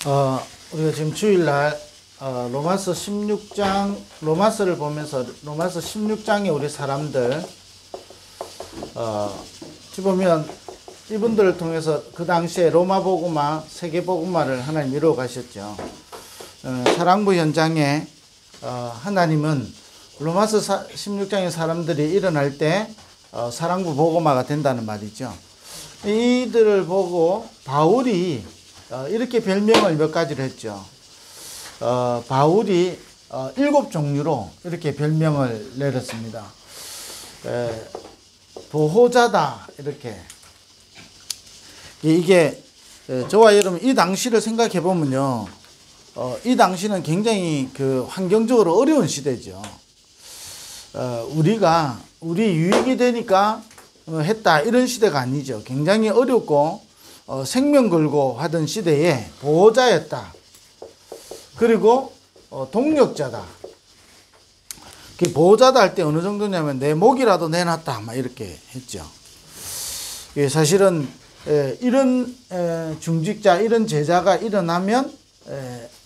우리가 지금 주일날 로마서 16장 로마서를 보면서 로마서 16장에 우리 사람들 보면 이분들을 통해서 그 당시에 로마 복음화, 세계 복음화를 하나님 이루어 가셨죠. 사랑부 현장에 하나님은 로마서 16장의 사람들이 일어날 때 사랑부 복음화가 된다는 말이죠. 이들을 보고 바울이 이렇게 별명을 몇 가지를 했죠. 바울이 7 종류로 이렇게 별명을 내렸습니다. 보호자다, 이렇게. 이게 저와 여러분 이 당시를 생각해 보면요, 이 당시는 굉장히 그 환경적으로 어려운 시대죠. 우리가 우리 유익이 되니까 했다, 이런 시대가 아니죠. 굉장히 어렵고 생명 걸고 하던 시대에 보호자였다. 그리고 동력자다. 보호자다 할 때 어느 정도냐면 내 목이라도 내놨다, 막 이렇게 했죠. 사실은 이런 중직자, 이런 제자가 일어나면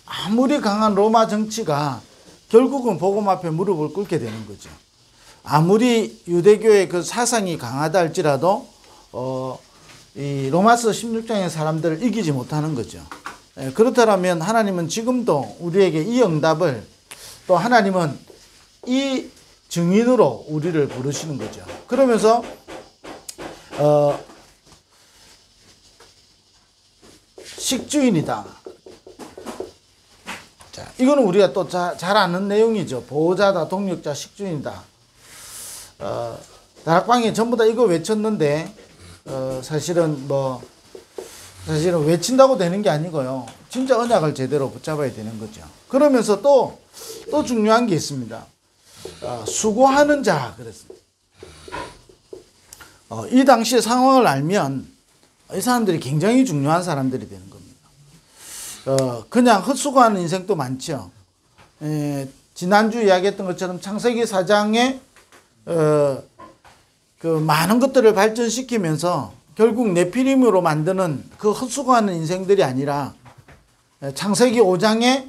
아무리 강한 로마 정치가 결국은 복음 앞에 무릎을 꿇게 되는 거죠. 아무리 유대교의 그 사상이 강하다 할지라도 이 로마서 16장의 사람들을 이기지 못하는 거죠. 그렇다면 하나님은 지금도 우리에게 이 응답을, 또 하나님은 이 증인으로 우리를 부르시는 거죠. 그러면서 식주인이다. 자, 이거는 우리가 또 잘 아는 내용이죠. 보호자다, 동력자, 식주인이다. 다락방에 전부 다 이거 외쳤는데 사실은 외친다고 되는 게 아니고요. 진짜 언약을 제대로 붙잡아야 되는 거죠. 그러면서 또 중요한 게 있습니다. 수고하는 자, 그랬습니다. 이 당시의 상황을 알면 이 사람들이 굉장히 중요한 사람들이 되는 겁니다. 그냥 헛수고하는 인생도 많죠. 지난주 이야기했던 것처럼 창세기 4장에 그 많은 것들을 발전시키면서 결국 네피림으로 만드는 그 헛수고하는 인생들이 아니라 창세기 5장에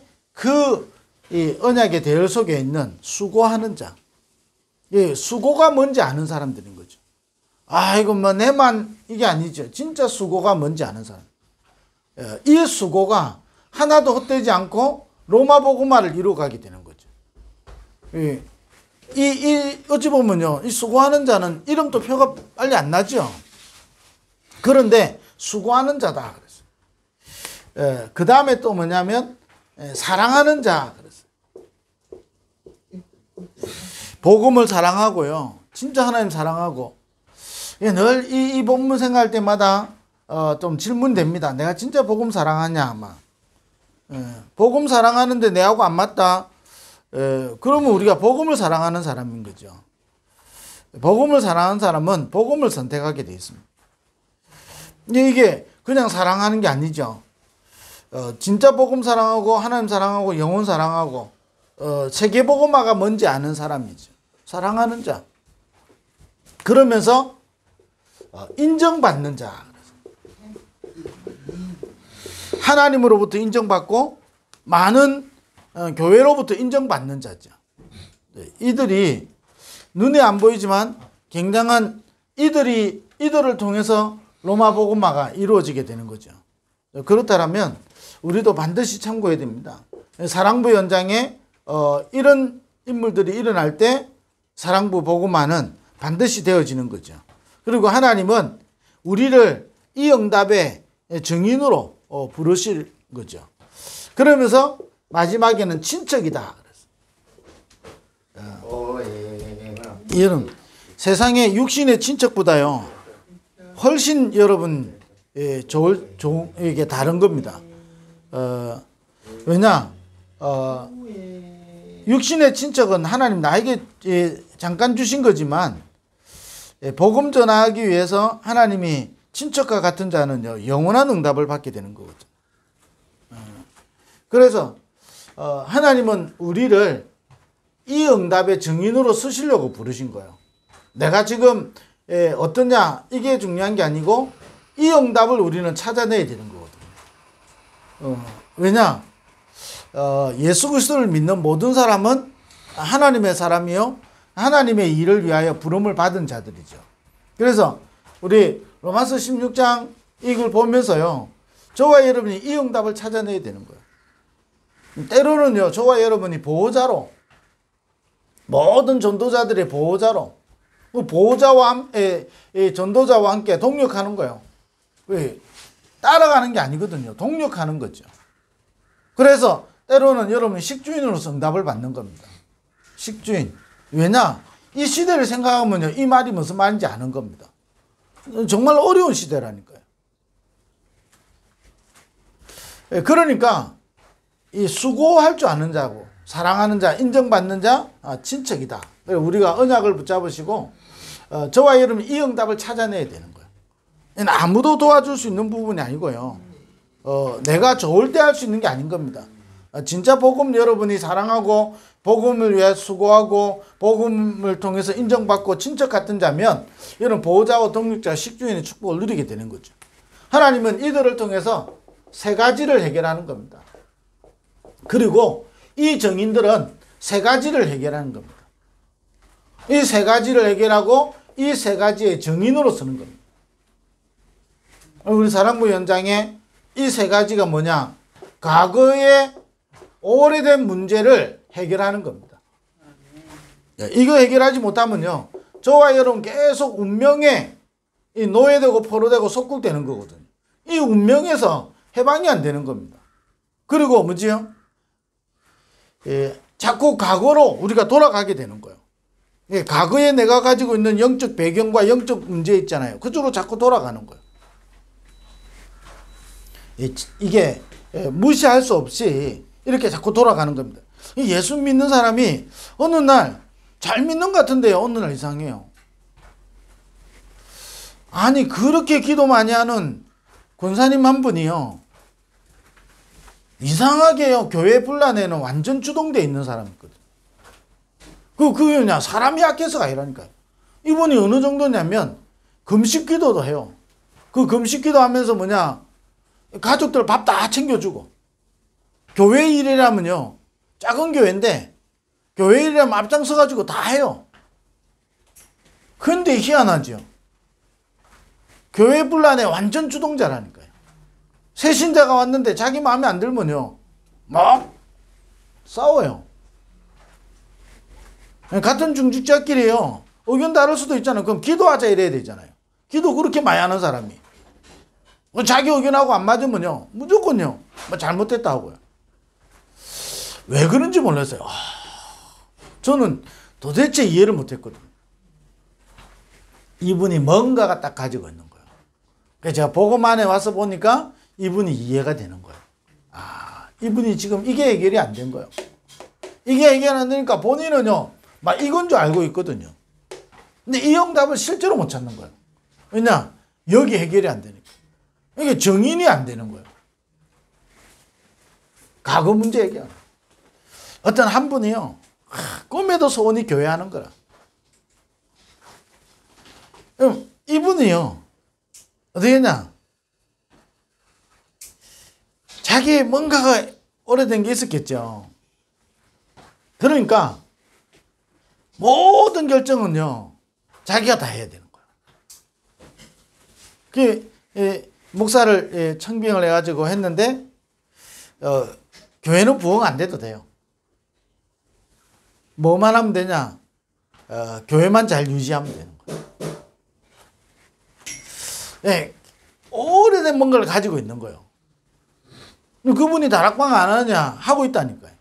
이 언약의 대열 속에 있는 수고하는 자. 수고가 뭔지 아는 사람들인 거죠. 이거 내만 이게 아니죠. 진짜 수고가 뭔지 아는 사람. 이 수고가 하나도 헛되지 않고 로마 복음화를 이루어가게 되는 거죠. 어찌 보면요, 이 수고하는 자는 이름도 표가 빨리 안 나죠. 그런데 수고하는 자다 그랬어요. 그 다음에 또 뭐냐면 사랑하는 자 그랬어요. 복음을 사랑하고요, 진짜 하나님 사랑하고. 늘 이 본문 생각할 때마다 좀 질문됩니다. 내가 진짜 복음 사랑하냐, 아마. 복음 사랑하는데 내하고 안 맞다. 그러면 우리가 복음을 사랑하는 사람인 거죠. 복음을 사랑하는 사람은 복음을 선택하게 되어 있습니다. 이게 그냥 사랑하는 게 아니죠. 진짜 복음 사랑하고 하나님 사랑하고 영혼 사랑하고 세계 복음화가 뭔지 아는 사람이죠. 사랑하는 자. 그러면서 인정받는 자. 하나님으로부터 인정받고 많은 교회로부터 인정받는 자죠. 이들이 눈에 안 보이지만 굉장한 이들을 통해서 로마 복음화가 이루어지게 되는 거죠. 그렇다면 우리도 반드시 참고해야 됩니다. 사랑부 현장에 이런 인물들이 일어날 때 사랑부 복음화는 반드시 되어지는 거죠. 그리고 하나님은 우리를 이 응답의 증인으로 부르실 거죠. 그러면서 마지막에는 친척이다. 이는 세상의 육신의 친척보다요 훨씬 여러분 이게 다른 겁니다. 왜냐? 육신의 친척은 하나님 나에게 잠깐 주신 거지만 복음 전하기 위해서 하나님이 친척과 같은 자는요 영원한 응답을 받게 되는 거거든요. 그래서 하나님은 우리를 이 응답의 증인으로 쓰시려고 부르신 거예요. 내가 지금 어떠냐 이게 중요한 게 아니고 이 응답을 우리는 찾아내야 되는 거거든요. 왜냐? 예수 그리스도를 믿는 모든 사람은 하나님의 사람이요, 하나님의 일을 위하여 부름을 받은 자들이죠. 그래서 우리 로마서 16장 이걸 보면서요, 저와 여러분이 이 응답을 찾아내야 되는 거예요. 때로는요, 저와 여러분이 보호자로, 모든 전도자들의 보호자로, 전도자와 함께 동력하는 거예요. 따라가는 게 아니거든요. 동력하는 거죠. 그래서 때로는 여러분이 식주인으로서 응답을 받는 겁니다. 식주인. 왜냐? 이 시대를 생각하면요, 이 말이 무슨 말인지 아는 겁니다. 정말 어려운 시대라니까요. 그러니까 이 수고할 줄 아는 자고 사랑하는 자, 인정받는 자, 친척이다. 우리가 언약을 붙잡으시고 저와 여러분이 이 응답을 찾아내야 되는 거예요. 아무도 도와줄 수 있는 부분이 아니고요. 내가 좋을 때 할 수 있는 게 아닌 겁니다. 진짜 복음 여러분이 사랑하고 복음을 위해 수고하고 복음을 통해서 인정받고 친척 같은 자면 이런 보호자와 동력자, 식주인의 축복을 누리게 되는 거죠. 하나님은 이들을 통해서 세 가지를 해결하는 겁니다. 그리고 이 정인들은 세 가지를 해결하는 겁니다. 이 세 가지를 해결하고 이 세 가지의 정인으로 쓰는 겁니다. 우리 사랑부 현장에 이 세 가지가 뭐냐? 과거의 오래된 문제를 해결하는 겁니다. 이거 해결하지 못하면요, 저와 여러분 계속 운명에 노예되고 포로되고 속국되는 거거든요. 이 운명에서 해방이 안 되는 겁니다. 그리고 뭐지요? 자꾸 과거로 우리가 돌아가게 되는 거예요. 과거에 내가 가지고 있는 영적 배경과 영적 문제 있잖아요. 그쪽으로 자꾸 돌아가는 거예요. 이게 무시할 수 없이 이렇게 자꾸 돌아가는 겁니다. 예수 믿는 사람이 어느 날 잘 믿는 것 같은데요, 어느 날 이상해요. 아니, 그렇게 기도 많이 하는 권사님 한 분이요, 이상하게요, 교회 분란에는 완전 주동되어 있는 사람이 있거든요. 그게 뭐냐? 사람이 약해서가 아니라니까요. 이분이 어느 정도냐면 금식 기도도 해요. 그 금식 기도 하면서 뭐냐? 가족들 밥 다 챙겨주고. 교회 일이라면요, 작은 교회인데 교회 일이라면 앞장서가지고 다 해요. 근데 희한하죠. 교회 분란에 완전 주동자라니까요. 새 신자가 왔는데 자기 마음에 안 들면요, 막 싸워요. 같은 중직자끼리요, 의견 다를 수도 있잖아요. 그럼 기도하자 이래야 되잖아요. 기도 그렇게 많이 하는 사람이 자기 의견하고 안 맞으면요, 무조건요, 뭐 잘못됐다 하고요. 왜 그런지 몰랐어요. 저는 도대체 이해를 못했거든요. 이분이 뭔가가 딱 가지고 있는 거예요. 그래서 제가 복음안에 와서 보니까 이분이 이해가 되는 거예요. 이분이 지금 이게 해결이 안 된 거예요. 이게 해결 안 되니까 본인은요, 막 이건 줄 알고 있거든요. 근데 이 응답을 실제로 못 찾는 거예요. 왜냐? 여기 해결이 안 되니까. 이게 정인이 안 되는 거예요. 과거 문제 해결. 어떤 한 분이요, 꿈에도 소원이 교회 하는 거라. 이분이요, 어떻게 했냐? 자기 뭔가가 오래된 게 있었겠죠. 그러니까 모든 결정은요, 자기가 다 해야 되는 거예요. 목사를 청빙을 해가지고 했는데 교회는 부흥 안 돼도 돼요. 뭐만 하면 되냐? 교회만 잘 유지하면 되는 거예요. 오래된 뭔가를 가지고 있는 거예요. 그분이 다락방 안 하느냐? 하고 있다니까요.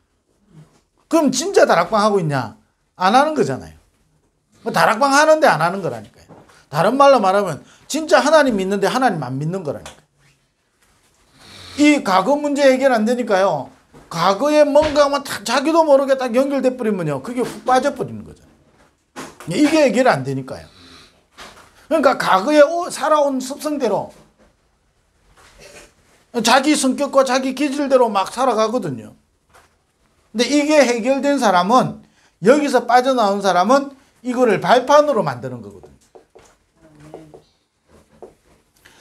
그럼 진짜 다락방 하고 있냐? 안 하는 거잖아요. 다락방 하는데 안 하는 거라니까요. 다른 말로 말하면 진짜 하나님 믿는데 하나님 안 믿는 거라니까요. 이 과거 문제 해결 안 되니까요, 과거에 뭔가 자기도 모르게 딱 연결돼 버리면요, 그게 훅 빠져버리는 거잖아요. 이게 해결 안 되니까요. 그러니까 과거에 살아온 습성대로 자기 성격과 자기 기질대로 막 살아가거든요. 근데 이게 해결된 사람은, 여기서 빠져나온 사람은 이거를 발판으로 만드는 거거든요.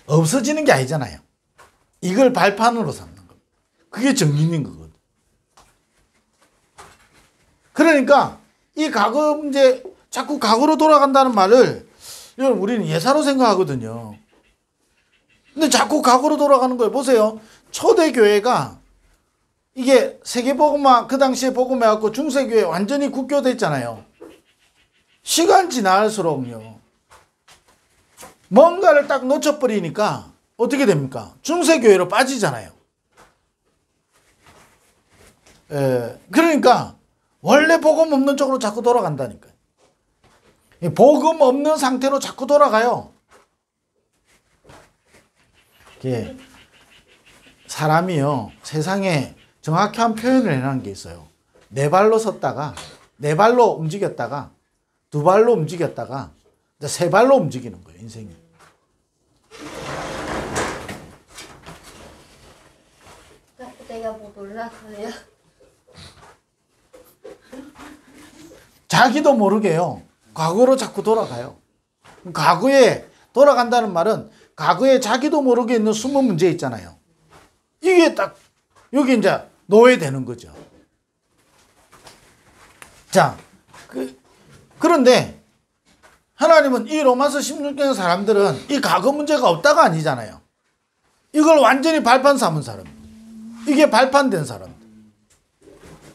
없어지는 게 아니잖아요. 이걸 발판으로 삼는 겁니다. 그게 정인인 거거든. 그러니까 이 과거 문제, 자꾸 과거로 돌아간다는 말을 여러분 우리는 예사로 생각하거든요. 근데 자꾸 과거로 돌아가는 거예요. 보세요. 초대교회가 이게 세계복음화, 그 당시에 복음해갖고 중세교회 완전히 국교됐잖아요. 시간 지날수록요. 뭔가를 딱 놓쳐버리니까 어떻게 됩니까? 중세교회로 빠지잖아요. 그러니까 원래 복음 없는 쪽으로 자꾸 돌아간다니까요. 복음 없는 상태로 자꾸 돌아가요. 사람이요, 세상에 정확한 표현을 해놓은 게 있어요. 네 발로 섰다가, 네 발로 움직였다가, 두 발로 움직였다가, 이제 세 발로 움직이는 거예요, 인생이. 내가 뭐 놀라서요? 자기도 모르게요, 과거로 자꾸 돌아가요. 과거에 돌아간다는 말은 과거에 자기도 모르게 있는 숨은 문제 있잖아요. 이게 딱 여기 이제 노예되는 거죠. 자, 그런데 하나님은 이 로마서 16장 사람들은 이 과거 문제가 없다가 아니잖아요. 이걸 완전히 발판 삼은 사람. 이게 발판된 사람.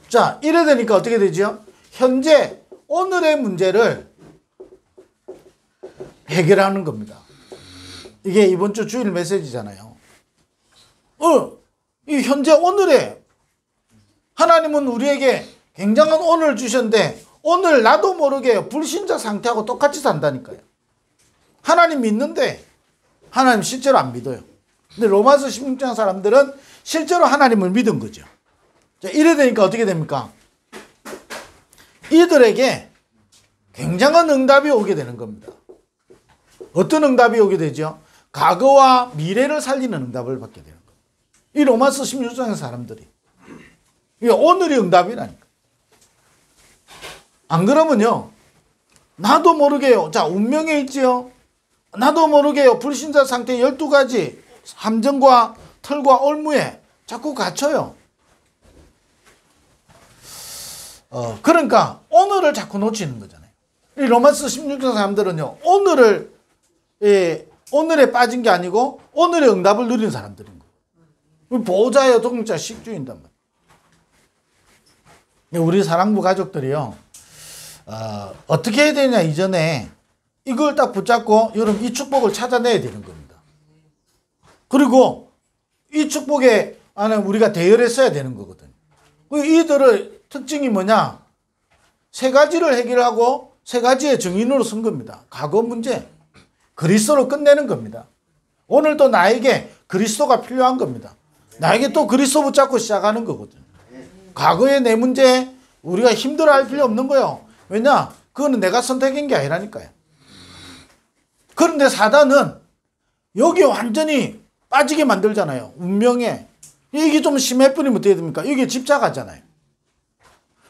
자, 이래 되니까 어떻게 되죠? 현재 오늘의 문제를 해결하는 겁니다. 이게 이번 주 주일 메시지잖아요. 이 현재 오늘에 하나님은 우리에게 굉장한 오늘을 주셨는데 오늘 나도 모르게 불신자 상태하고 똑같이 산다니까요. 하나님 믿는데 하나님 실제로 안 믿어요. 근데 로마서 16장 사람들은 실제로 하나님을 믿은 거죠. 자, 이래 되니까 어떻게 됩니까? 이들에게 굉장한 응답이 오게 되는 겁니다. 어떤 응답이 오게 되죠? 과거와 미래를 살리는 응답을 받게 되는 거예요. 이 로마서 16장의 사람들이. 이게 오늘의 응답이라니까. 안 그러면요, 나도 모르게요. 자, 운명에 있지요. 나도 모르게요. 불신자 상태 12가지 함정과 털과 올무에 자꾸 갇혀요. 그러니까 오늘을 자꾸 놓치는 거잖아요. 이 로마서 16장 사람들은요, 오늘에 빠진 게 아니고 오늘의 응답을 누리는 사람들인 거예요. 보호자여 동자 식주인단 말이에요. 우리 사랑부 가족들이요, 어떻게 해야 되냐, 이전에 이걸 딱 붙잡고 여러분 이 축복을 찾아내야 되는 겁니다. 그리고 이 축복에 안에 우리가 대열했어야 되는 거거든요. 이들의 특징이 뭐냐? 세 가지를 해결하고 세 가지의 증인으로 쓴 겁니다. 과거 문제, 그리스도로 끝내는 겁니다. 오늘 또 나에게 그리스도가 필요한 겁니다. 나에게 또 그리스도 붙잡고 시작하는 거거든요. 과거의 내 문제 우리가 힘들어할 필요 없는 거예요. 왜냐? 그거는 내가 선택한 게 아니라니까요. 그런데 사단은 여기 완전히 빠지게 만들잖아요. 운명에. 이게 좀 심해 뿌리면 어떻게 됩니까? 이게 집착하잖아요.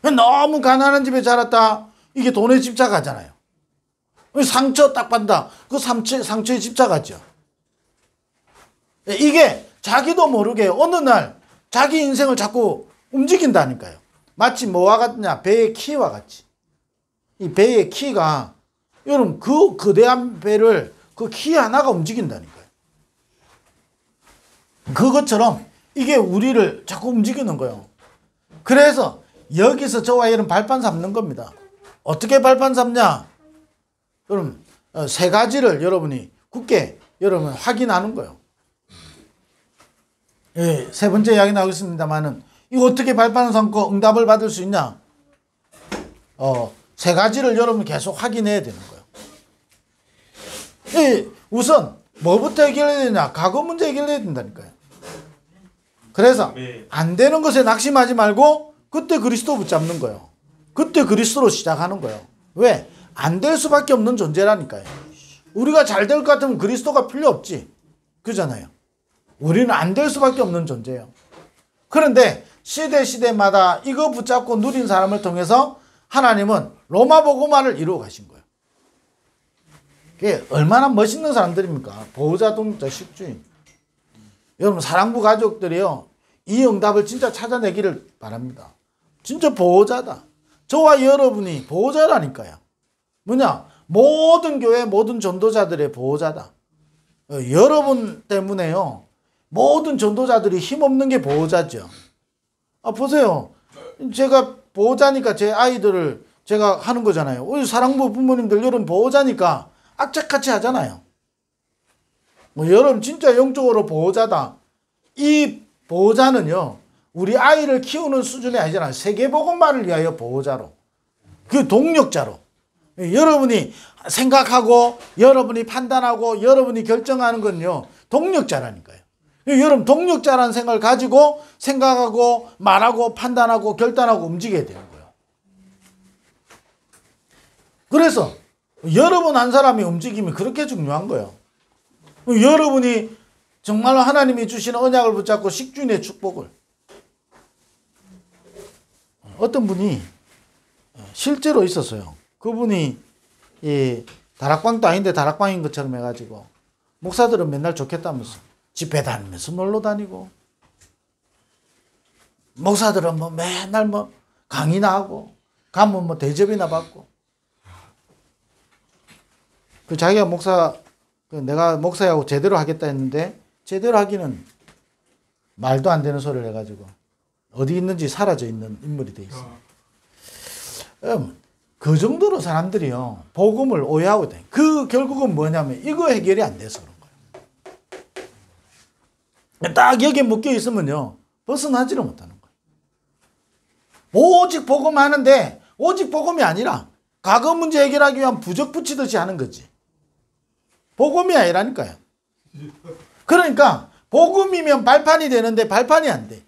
너무 가난한 집에 자랐다. 이게 돈에 집착하잖아요. 상처 딱 받는다. 그 상처에 집착하죠. 이게 자기도 모르게 어느 날 자기 인생을 자꾸 움직인다니까요. 마치 뭐와 같냐? 배의 키와 같이. 이 배의 키가, 여러분, 그 거대한 배를 그 키 하나가 움직인다니까요. 그것처럼 이게 우리를 자꾸 움직이는 거예요. 그래서 여기서 저와 여러분 발판 삼는 겁니다. 어떻게 발판 삼냐? 여러분, 세 가지를 여러분이 굳게 여러분 확인하는 거예요. 예, 세 번째 이야기 나오겠습니다만은, 이거 어떻게 발판을 삼고 응답을 받을 수 있냐? 세 가지를 여러분 계속 확인해야 되는 거예요. 예, 우선 뭐부터 해결해야 되냐? 과거 문제 해결해야 된다니까요. 그래서 안 되는 것에 낙심하지 말고 그때 그리스도 붙잡는 거예요. 그때 그리스도로 시작하는 거예요. 왜? 안 될 수밖에 없는 존재라니까요. 우리가 잘 될 것 같으면 그리스도가 필요 없지. 그잖아요. 우리는 안 될 수밖에 없는 존재예요. 그런데 시대마다 이거 붙잡고 누린 사람을 통해서 하나님은 로마 복음화를 이루어 가신 거예요. 그게 얼마나 멋있는 사람들입니까? 보호자, 동자, 식주인. 여러분, 사랑부 가족들이요, 이 응답을 진짜 찾아내기를 바랍니다. 진짜 보호자다. 저와 여러분이 보호자라니까요. 뭐냐? 모든 교회 모든 전도자들의 보호자다. 여러분 때문에요. 모든 전도자들이 힘없는 게 보호자죠. 보세요. 제가 보호자니까 제 아이들을 제가 하는 거잖아요. 우리 사랑부 부모님들 여러분 보호자니까 악착같이 하잖아요. 여러분 진짜 영적으로 보호자다. 이 보호자는요. 우리 아이를 키우는 수준이 아니잖아요. 세계복음만을 위하여 보호자로. 그 동력자로. 여러분이 생각하고 여러분이 판단하고 여러분이 결정하는 건요. 동력자라니까요. 여러분 동력자라는 생각을 가지고 생각하고 말하고 판단하고 결단하고 움직여야 되는 거예요. 그래서 여러분 한 사람이 움직임이 그렇게 중요한 거예요. 여러분이 정말로 하나님이 주시는 언약을 붙잡고 식주인의 축복을. 어떤 분이 실제로 있었어요. 그분이 다락방도 아닌데 다락방인 것처럼 해가지고 목사들은 맨날 좋겠다면서 집회 다니면서 놀러 다니고 목사들은 뭐 맨날 뭐 강의나 하고 가면 뭐 대접이나 받고 그 자기가 내가 목사하고 제대로 하겠다 했는데 제대로 하기는 말도 안 되는 소리를 해가지고 어디 있는지 사라져 있는 인물이 돼 있어요. 그 정도로 사람들이요 복음을 오해하고 있다. 그 결국은 뭐냐면 이거 해결이 안 돼서 그런 거예요. 딱 여기에 묶여 있으면요 벗어나지를 못하는 거예요. 오직 복음하는데 오직 복음이 아니라 과거 문제 해결하기 위한 부적 붙이듯이 하는 거지. 복음이 아니라니까요. 그러니까 복음이면 발판이 되는데 발판이 안 돼.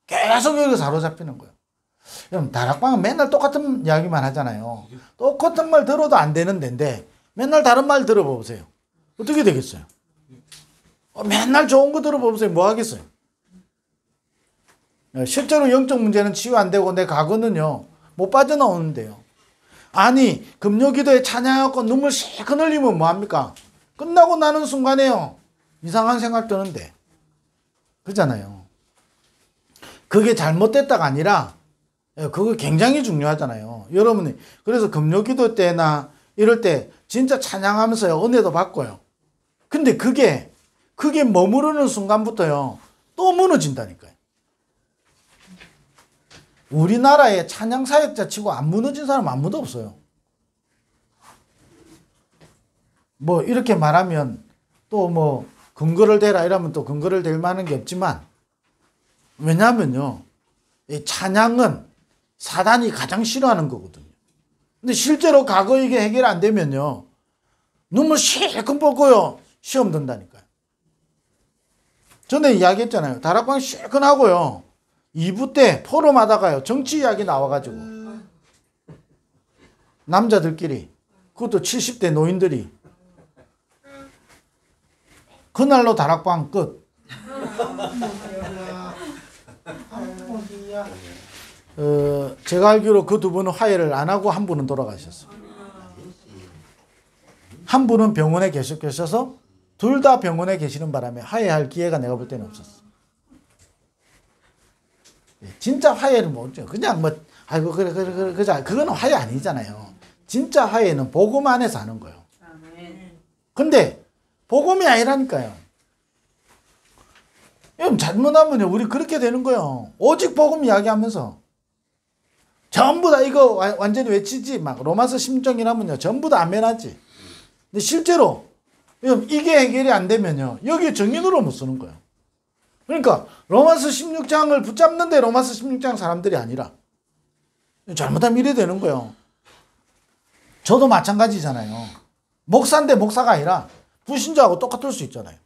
계속 여기서 사로잡히는 거예요. 그럼 다락방은 맨날 똑같은 이야기만 하잖아요. 똑같은 말 들어도 안 되는 데인데 맨날 다른 말 들어보세요. 어떻게 되겠어요? 맨날 좋은 거 들어보세요. 뭐 하겠어요? 실제로 영적 문제는 치유 안 되고 내 과거는요 못 빠져나오는데요. 아니 금요기도에 찬양하고 눈물 실컷 흘리면 뭐합니까? 끝나고 나는 순간에요 이상한 생각 드는데 그렇잖아요. 그게 잘못됐다가 아니라 그거 굉장히 중요하잖아요. 여러분이 그래서 금요기도 때나 이럴 때 진짜 찬양하면서요 은혜도 받고요. 근데 그게 머무르는 순간부터요 또 무너진다니까요. 우리나라에 찬양 사역자 치고 안 무너진 사람 아무도 없어요. 뭐 이렇게 말하면 또 뭐 근거를 대라 이러면 또 근거를 댈 만한 게 없지만 왜냐하면요 이 찬양은 사단이 가장 싫어하는 거거든요. 근데 실제로 과거 이게 해결 안 되면요 눈물 실컷 뽑고요 시험 든다니까요. 전에 이야기했잖아요. 다락방 실컷 하고요 2부 때 포럼 하다가요 정치 이야기 나와가지고 남자들끼리 그것도 70대 노인들이 그날로 다락방 끝. 제가 알기로 그 두 분은 화해를 안 하고 한 분은 돌아가셨어요. 한 분은 병원에 계셔서 둘 다 병원에 계시는 바람에 화해할 기회가 내가 볼 때는 없었어. 진짜 화해를 못죠. 그냥 뭐 아이고 그래 그거는 화해 아니잖아요. 진짜 화해는 복음 안에서 하는 거예요. 근데 복음이 아니라니까요. 여러분 잘못하면 우리 그렇게 되는 거예요. 오직 복음 이야기하면서 전부 다 이거 완전히 외치지 막 로마서 16장이라면요 전부 다 아멘하지. 근데 실제로 이게 해결이 안 되면요 여기 정인으로 못 쓰는 거예요. 그러니까 로마서 16장을 붙잡는데 로마서 16장 사람들이 아니라 잘못하면 이래 되는 거예요. 저도 마찬가지잖아요. 목사인데 목사가 아니라 불신자하고 똑같을 수 있잖아요.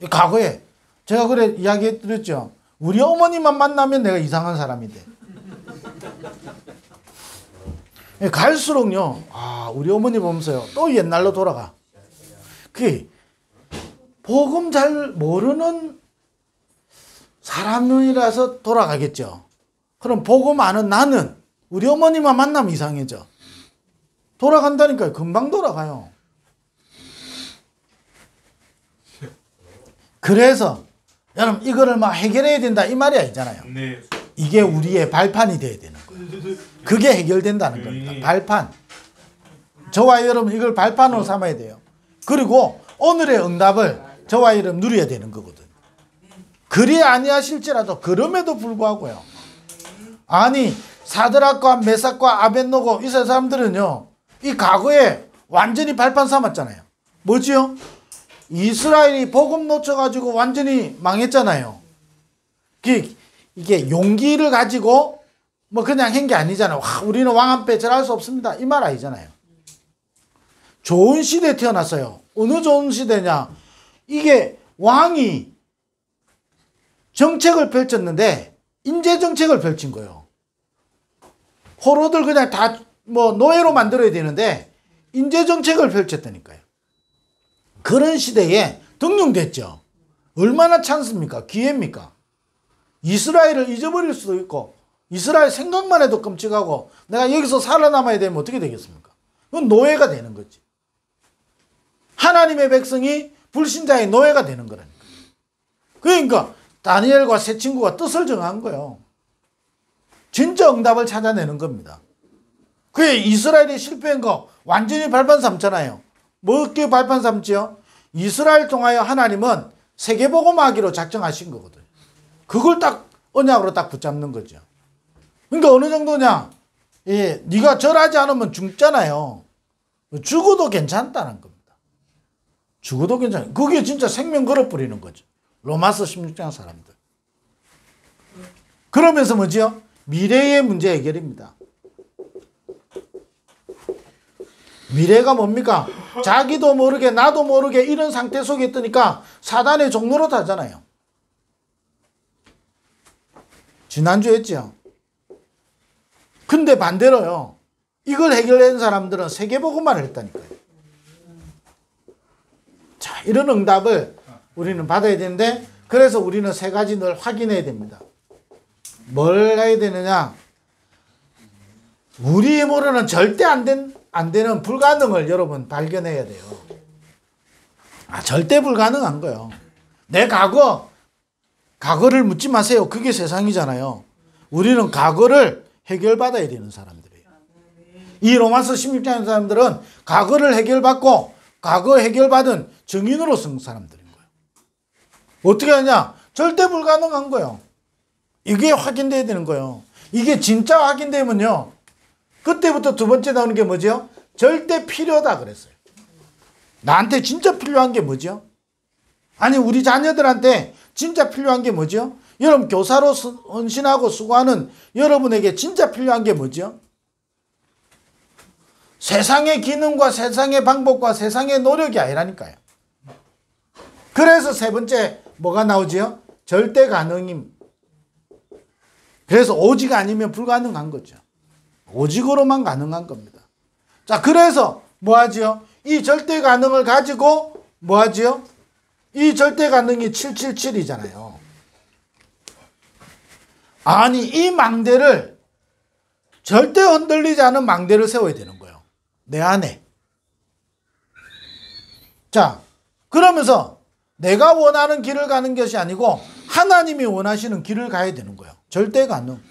과거에 제가 그래 이야기 드렸죠. 우리 어머니만 만나면 내가 이상한 사람이 돼. 갈수록요 우리 어머니 보면서요 또 옛날로 돌아가. 그게 복음 잘 모르는 사람이라서 돌아가겠죠. 그럼 복음 아는 나는 우리 어머니만 만나면 이상해져. 돌아간다니까요. 금방 돌아가요. 그래서 여러분 이거를 막 해결해야 된다 이 말이 아니잖아요. 네. 이게 우리의 발판이 돼야 되는 거예요. 그게 해결된다는 겁니다. 발판. 저와 여러분 이걸 발판으로 삼아야 돼요. 그리고 오늘의 응답을 저와 여러분 누려야 되는 거거든. 그리 아니하실지라도 그럼에도 불구하고요. 아니 사드락과 메삭과 아벳노고 이 세 사람들은요. 이 과거에 완전히 발판 삼았잖아요. 뭐지요? 이스라엘이 복음 놓쳐가지고 완전히 망했잖아요. 이게 용기를 가지고 뭐 그냥 한 게 아니잖아요. 와, 우리는 왕 앞에 절할 수 없습니다. 이 말 아니잖아요. 좋은 시대에 태어났어요. 어느 좋은 시대냐? 이게 왕이 정책을 펼쳤는데 임재 정책을 펼친 거예요. 포로들 그냥 다 뭐 노예로 만들어야 되는데 임재 정책을 펼쳤다니까요. 그런 시대에 등용됐죠. 얼마나 찬스입니까? 기회입니까? 이스라엘을 잊어버릴 수도 있고 이스라엘 생각만 해도 끔찍하고 내가 여기서 살아남아야 되면 어떻게 되겠습니까? 그건 노예가 되는 거지. 하나님의 백성이 불신자의 노예가 되는 거라니까. 그러니까 다니엘과 세 친구가 뜻을 정한 거예요. 진짜 응답을 찾아내는 겁니다. 그게 이스라엘이 실패한 거 완전히 발판 삼잖아요. 뭐게 발판 삼지요? 이스라엘 통하여 하나님은 세계복음하기로 작정하신 거거든요. 그걸 딱 언약으로 딱 붙잡는 거죠. 그러니까 어느 정도냐? 예, 네가 절하지 않으면 죽잖아요. 죽어도 괜찮다는 겁니다. 죽어도 괜찮아요. 그게 진짜 생명 걸어버리는 거죠. 로마서 16장 사람들. 그러면서 뭐지요? 미래의 문제 해결입니다. 미래가 뭡니까? 자기도 모르게 나도 모르게 이런 상태 속에 있으니까 사단의 종로로 타잖아요. 지난주에 했죠. 근데 반대로요. 이걸 해결한 사람들은 세계복음만을 했다니까요. 자, 이런 응답을 우리는 받아야 되는데 그래서 우리는 세 가지 늘 확인해야 됩니다. 뭘 해야 되느냐? 우리 힘으로는 절대 안 되는 불가능을 여러분 발견해야 돼요. 절대 불가능한 거예요. 내 과거를 묻지 마세요. 그게 세상이잖아요. 우리는 과거를 해결받아야 되는 사람들이에요. 이 로마서 16장 사람들은 과거를 해결받고 과거 해결받은 증인으로 쓴 사람들인 거예요. 어떻게 하냐? 절대 불가능한 거예요. 이게 확인돼야 되는 거예요. 이게 진짜 확인되면요. 그때부터 두 번째 나오는 게 뭐죠? 절대 필요하다 그랬어요. 나한테 진짜 필요한 게 뭐죠? 아니 우리 자녀들한테 진짜 필요한 게 뭐죠? 여러분 교사로 헌신하고 수고하는 여러분에게 진짜 필요한 게 뭐죠? 세상의 기능과 세상의 방법과 세상의 노력이 아니라니까요. 그래서 세 번째 뭐가 나오죠? 절대 가능임. 그래서 오직 아니면 불가능한 거죠. 오직으로만 가능한 겁니다. 자, 그래서 뭐 하지요? 이 절대 가능을 가지고 뭐 하지요? 이 절대 가능이 777이잖아요. 아니, 이 망대를 절대 흔들리지 않은 망대를 세워야 되는 거예요. 내 안에. 자, 그러면서 내가 원하는 길을 가는 것이 아니고 하나님이 원하시는 길을 가야 되는 거예요. 절대 가능.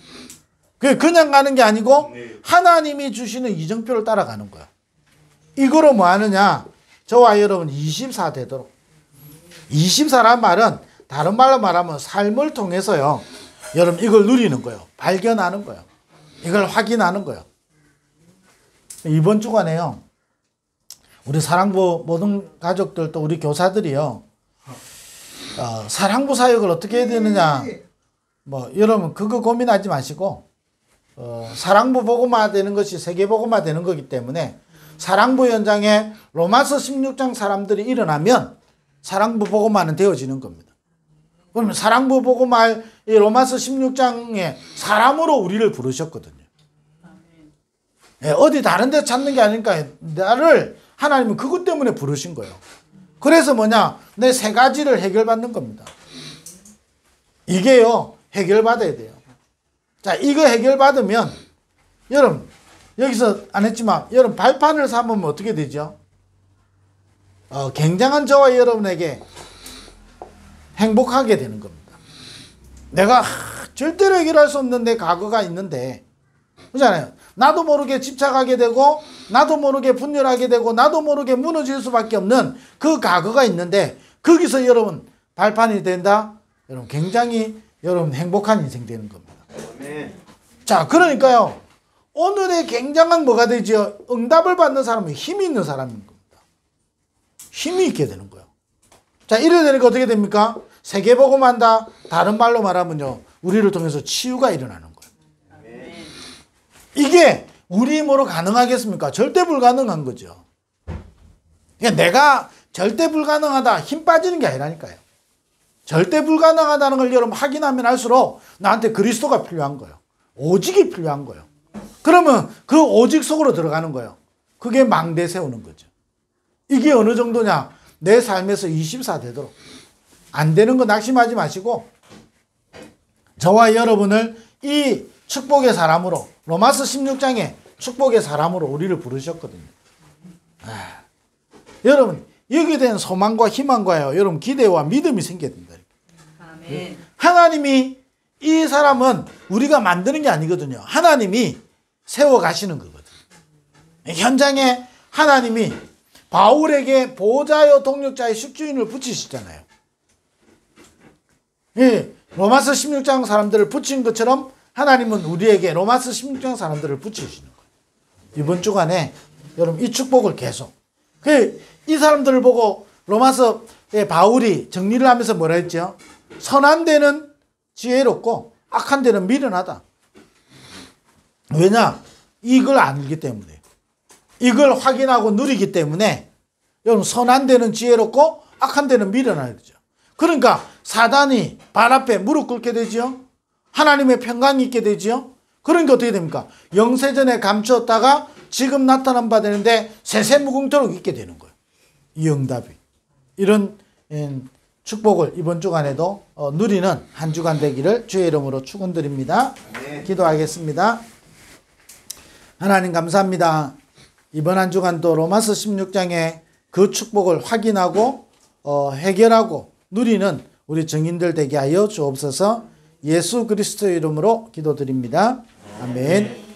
그냥 가는 게 아니고 하나님이 주시는 이정표를 따라가는 거야. 이거로 뭐 하느냐? 저와 여러분 24 되도록. 24란 말은 다른 말로 말하면 삶을 통해서요. 여러분 이걸 누리는 거예요. 발견하는 거예요. 이걸 확인하는 거예요. 이번 주간에요. 우리 사랑부 모든 가족들 또 우리 교사들이요. 사랑부 사역을 어떻게 해야 되느냐. 뭐 여러분 그거 고민하지 마시고 사랑부 복음화 되는 것이 세계 복음화 되는 거기 때문에 사랑부 현장에 로마서 16장 사람들이 일어나면 사랑부 복음화는 되어지는 겁니다. 그러면 사랑부 복음화 이 로마서 16장에 사람으로 우리를 부르셨거든요. 예, 어디 다른 데 찾는 게 아니니까 나를 하나님은 그것 때문에 부르신 거예요. 그래서 뭐냐? 내 세 가지를 해결받는 겁니다. 이게요. 해결받아야 돼요. 자, 이거 해결받으면 여러분 여기서 안 했지만 여러분 발판을 삼으면 어떻게 되죠? 굉장한 저와 여러분에게 행복하게 되는 겁니다. 내가 절대로 해결할 수 없는 내 과거가 있는데, 그렇잖아요. 나도 모르게 집착하게 되고 나도 모르게 분열하게 되고 나도 모르게 무너질 수밖에 없는 그 과거가 있는데, 거기서 여러분 발판이 된다? 여러분 굉장히 여러분 행복한 인생 되는 겁니다. 자, 그러니까요, 오늘의 굉장한 뭐가 되죠? 응답을 받는 사람은 힘이 있는 사람인 겁니다. 힘이 있게 되는 거예요. 자, 이래 되니까 어떻게 됩니까? 세계복음한다. 다른 말로 말하면요, 우리를 통해서 치유가 일어나는 거예요. 이게 우리 힘으로 가능하겠습니까? 절대 불가능한 거죠. 그러니까 내가 절대 불가능하다, 힘 빠지는 게 아니라니까요. 절대 불가능하다는 걸 여러분 확인하면 할수록 나한테 그리스도가 필요한 거예요. 오직이 필요한 거예요. 그러면 그 오직 속으로 들어가는 거예요. 그게 망대 세우는 거죠. 이게 어느 정도냐? 내 삶에서 24 되도록. 안 되는 거 낙심하지 마시고, 저와 여러분을 이 축복의 사람으로, 로마서 16장에 축복의 사람으로 우리를 부르셨거든요. 여러분, 여기에 대한 소망과 희망과요, 여러분 기대와 믿음이 생겨야 된다. 아멘. 하나님이, 이 사람은 우리가 만드는 게 아니거든요. 하나님이 세워 가시는 거거든요. 현장에 하나님이 바울에게 보호자요 동력자의 숙주인을 붙이시잖아요. 예, 로마서 16장 사람들을 붙인 것처럼 하나님은 우리에게 로마서 16장 사람들을 붙이시는 거예요. 이번 주간에 여러분 이 축복을 계속. 이 사람들을 보고 로마서 바울이 정리를 하면서 뭐라 했죠? 선한 데는 지혜롭고 악한 데는 미련하다. 왜냐? 이걸 알기 때문에. 이걸 확인하고 누리기 때문에 여러분 선한 데는 지혜롭고 악한 데는 미련하죠. 그러니까 사단이 발 앞에 무릎 꿇게 되죠. 하나님의 평강이 있게 되죠. 그러니까 어떻게 됩니까? 영세전에 감추었다가 지금 나타난 바 되는데 세세무궁토록 있게 되는 거예요. 이 응답이. 이런 축복을 이번 주간에도 누리는 한 주간 되기를 주의 이름으로 축원드립니다. 기도하겠습니다. 하나님 감사합니다. 이번 한 주간도 로마서 16장의 그 축복을 확인하고 해결하고 누리는 우리 증인들 되게 하여 주옵소서. 예수 그리스도의 이름으로 기도드립니다. 아멘.